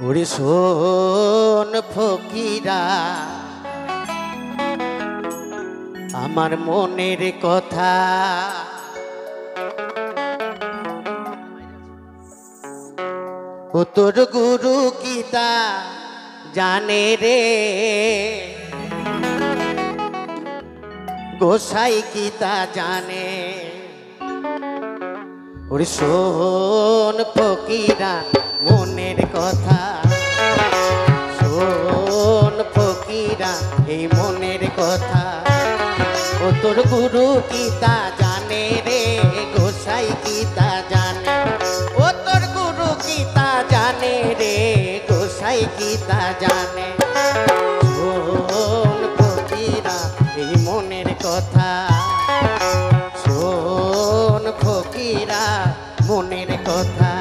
ওরে শোন ফকিরা আমার মনের কথা, ও তোর গুরু গীতা জানে রে, গোসাই গীতা জানে। ওরে শোন ফকিরা মনের কথা, শোন ফকিরা এই মনের কথা, ও তোর গুরু গীতা জানে রে, গোসাই গীতা জানে। ও তোর গুরু গীতা জানে রে, গোসাই গীতা জানে। শোন ফকিরা এই মনের কথা, শোন ফকিরা মনের কথা।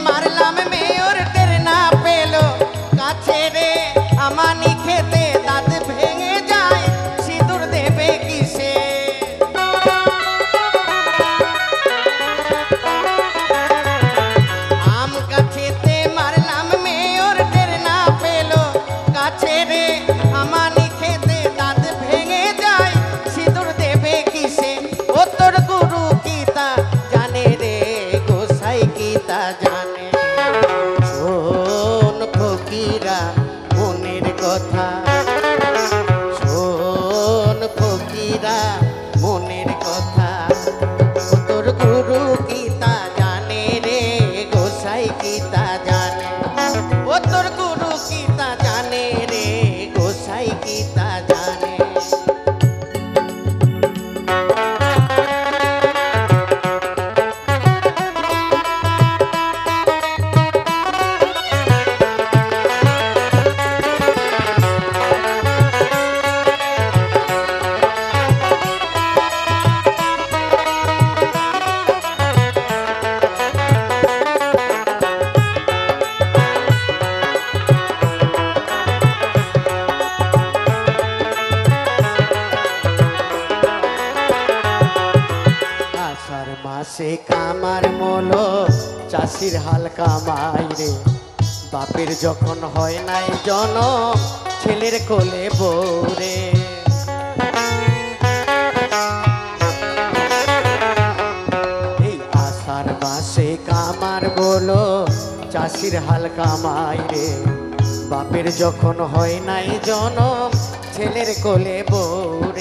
মারলাম মেয়র টের না পেলো কাছে রে, আমানি খেতে দাঁত ভেঙে যায়, সিঁদুর দেবে কিসে। আম গাছেতে মারলাম মেয়র টের না পেলো কাছে রে, আমানি খেতে দাঁত ভেঙে যায়, সিঁদুর দেবে কিসে। ও তোর গুরু গীতা জানে রে, গোসাই গীতা জানে। শোন ফকিরা মনের কথা, শোন ফকিরা মনের কথা, ও তোর গুরু গীতা জানে রে, গোসাই গীতা জানে। ও তোর গুরু গীতা জানে রে, গোসাই গীতা জানে। মাসে কামার মলো চাষির হাল কামাই রে, বাপের যখন হয় নাই জনম ছেলের কোলে বউরে। এই আষাঢ় মাসে কামার বলো চাষির হাল কামাই রে, বাপের যখন হয় নাই জনম ছেলের কোলে বউরে।